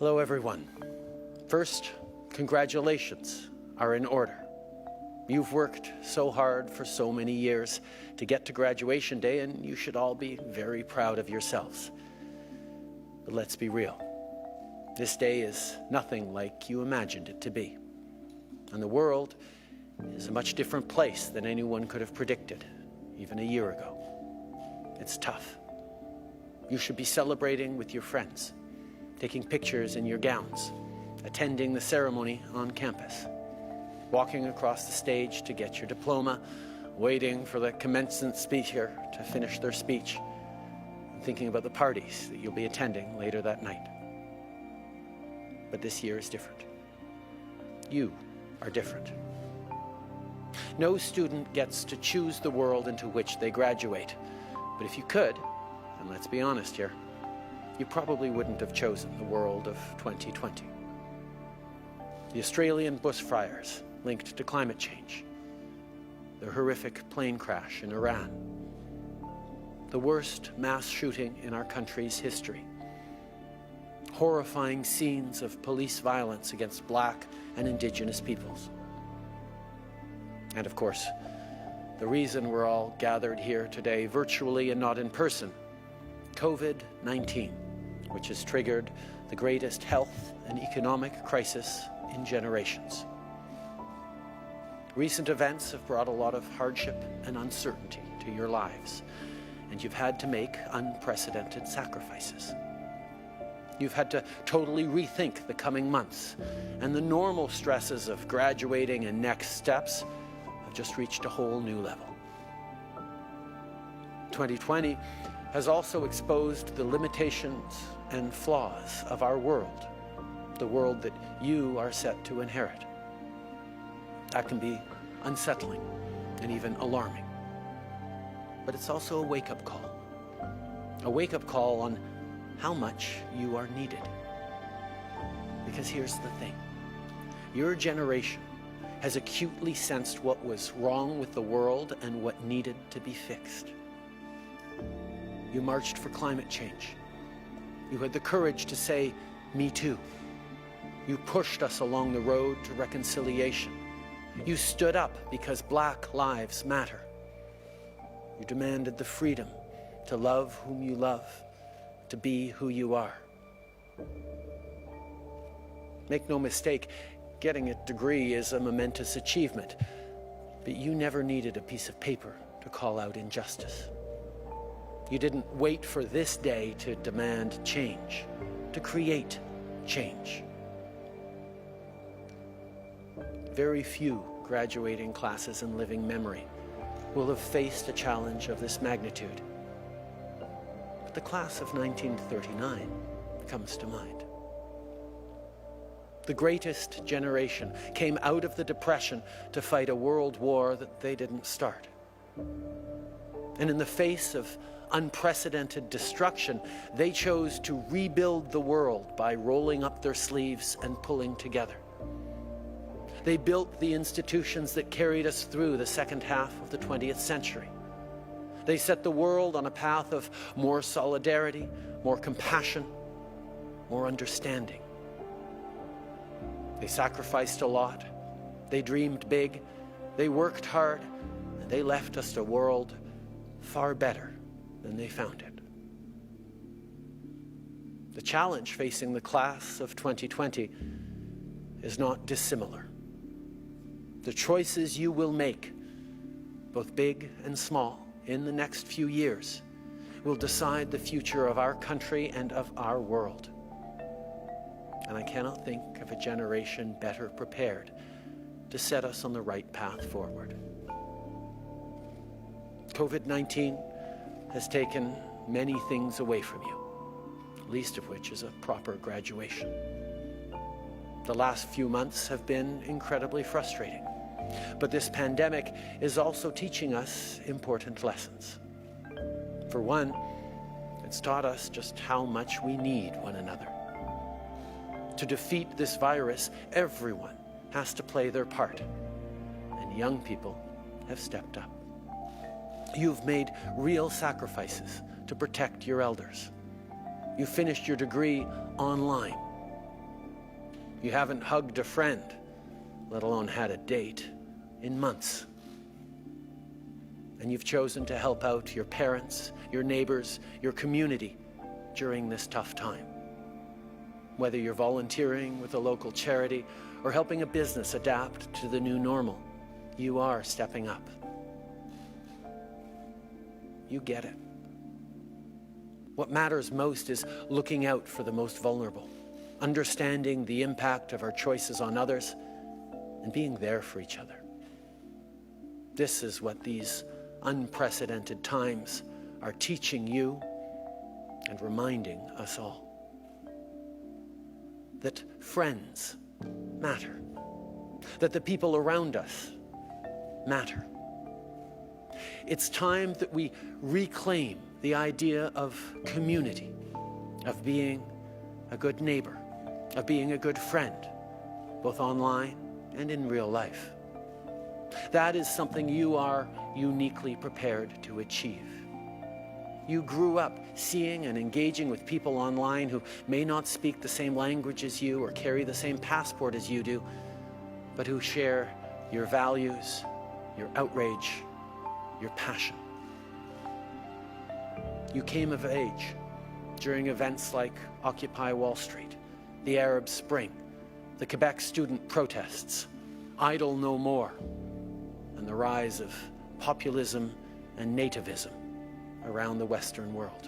Hello, everyone. First, congratulations are in order. You've worked so hard for so many years to get to graduation day, and you should all be very proud of yourselves. But let's be real. This day is nothing like you imagined it to be. And the world is a much different place than anyone could have predicted, even a year ago. It's tough. You should be celebrating with your friends, taking pictures in your gowns, attending the ceremony on campus, walking across the stage to get your diploma, waiting for the commencement speaker to finish their speech, and thinking about the parties that you'll be attending later that night. But this year is different. You are different. No student gets to choose the world into which they graduate. But if you could, and let's be honest here, you probably wouldn't have chosen the world of 2020. The Australian bushfires linked to climate change, the horrific plane crash in Iran, the worst mass shooting in our country's history, horrifying scenes of police violence against Black and Indigenous peoples. And of course, the reason we're all gathered here today virtually and not in person, COVID-19, which has triggered the greatest health and economic crisis in generations. Recent events have brought a lot of hardship and uncertainty to your lives, and you've had to make unprecedented sacrifices. You've had to totally rethink the coming months, and the normal stresses of graduating and next steps have just reached a whole new level. 2020 has also exposed the limitations and flaws of our world, the world that you are set to inherit. That can be unsettling and even alarming. But it's also a wake-up call on how much you are needed. Because here's the thing. Your generation has acutely sensed what was wrong with the world and what needed to be fixed. You marched for climate change. You had the courage to say, "Me too." You pushed us along the road to reconciliation. You stood up because Black lives matter. You demanded the freedom to love whom you love, to be who you are. Make no mistake, getting a degree is a momentous achievement, but you never needed a piece of paper to call out injustice. You didn't wait for this day to demand change, to create change. Very few graduating classes in living memory will have faced a challenge of this magnitude. But the class of 1939 comes to mind. The greatest generation came out of the Depression to fight a world war that they didn't start. And in the face of unprecedented destruction, they chose to rebuild the world by rolling up their sleeves and pulling together. They built the institutions that carried us through the second half of the 20th century. They set the world on a path of more solidarity, more compassion, more understanding. They sacrificed a lot. They dreamed big. They worked hard. And they left us a world far better than they found it. The challenge facing the class of 2020 is not dissimilar. The choices you will make, both big and small, in the next few years, will decide the future of our country and of our world. And I cannot think of a generation better prepared to set us on the right path forward. COVID-19 has taken many things away from you, least of which is a proper graduation. The last few months have been incredibly frustrating. But this pandemic is also teaching us important lessons. For one, it's taught us just how much we need one another. To defeat this virus, everyone has to play their part, and young people have stepped up. You've made real sacrifices to protect your elders. You finished your degree online. You haven't hugged a friend, let alone had a date, in months. And you've chosen to help out your parents, your neighbors, your community during this tough time. Whether you're volunteering with a local charity or helping a business adapt to the new normal, you are stepping up. You get it. What matters most is looking out for the most vulnerable, understanding the impact of our choices on others, and being there for each other. This is what these unprecedented times are teaching you and reminding us all. That friends matter. That the people around us matter. It's time that we reclaim the idea of community, of being a good neighbor, of being a good friend, both online and in real life. That is something you are uniquely prepared to achieve. You grew up seeing and engaging with people online who may not speak the same language as you or carry the same passport as you do, but who share your values, your outrage, your passion. You came of age during events like Occupy Wall Street, the Arab Spring, the Quebec student protests, Idle No More, and the rise of populism and nativism around the Western world.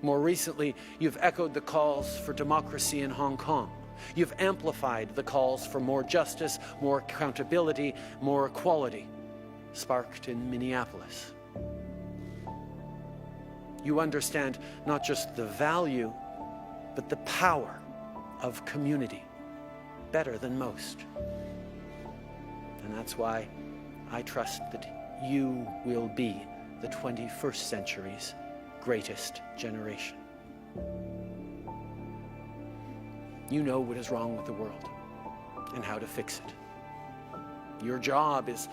More recently, you've echoed the calls for democracy in Hong Kong. You've amplified the calls for more justice, more accountability, more equality, sparked in Minneapolis. You understand not just the value, but the power of community better than most. And that's why I trust that you will be the 21st century's greatest generation. You know what is wrong with the world and how to fix it. Your job is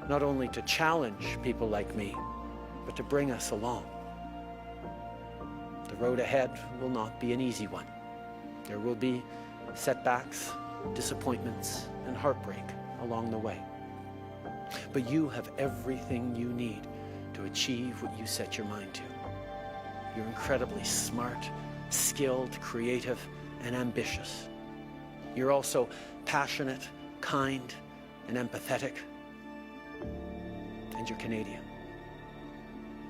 not only to challenge people like me, but to bring us along. The road ahead will not be an easy one. There will be setbacks, disappointments, and heartbreak along the way. But you have everything you need to achieve what you set your mind to. You're incredibly smart, skilled, creative, and ambitious. You're also passionate, kind, and empathetic. And you're Canadian.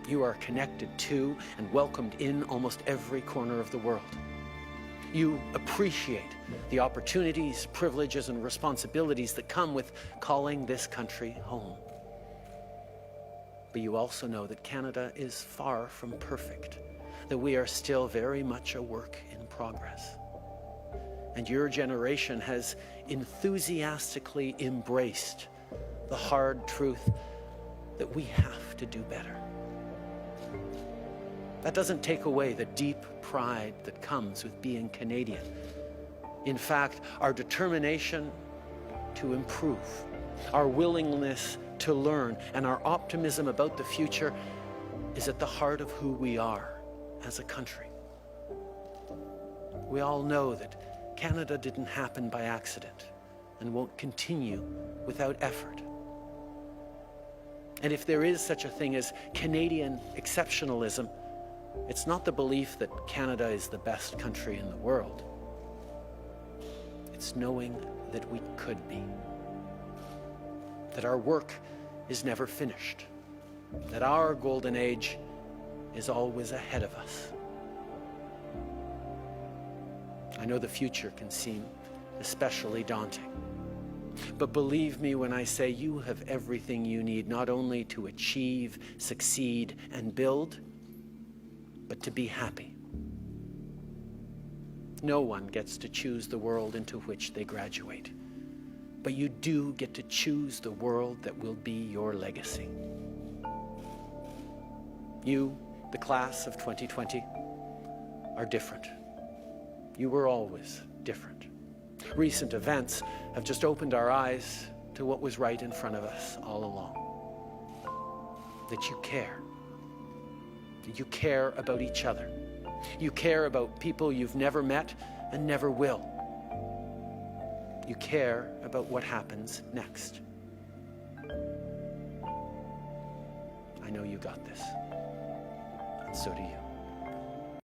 You are connected to and welcomed in almost every corner of the world. You appreciate the opportunities, privileges, and responsibilities that come with calling this country home. But you also know that Canada is far from perfect, that we are still very much a work in progress. And your generation has enthusiastically embraced the hard truth that we have to do better. That doesn't take away the deep pride that comes with being Canadian. In fact, our determination to improve, our willingness to learn, and our optimism about the future is at the heart of who we are as a country. We all know that Canada didn't happen by accident and won't continue without effort. And if there is such a thing as Canadian exceptionalism, it's not the belief that Canada is the best country in the world. It's knowing that we could be. That our work is never finished. That our golden age is always ahead of us. I know the future can seem especially daunting. But believe me when I say you have everything you need, not only to achieve, succeed, and build, but to be happy. No one gets to choose the world into which they graduate, but you do get to choose the world that will be your legacy. You, the class of 2020, are different. You were always different. Recent events have just opened our eyes to what was right in front of us all along. That you care. You care about each other. You care about people you've never met and never will. You care about what happens next. I know you got this, and so do you.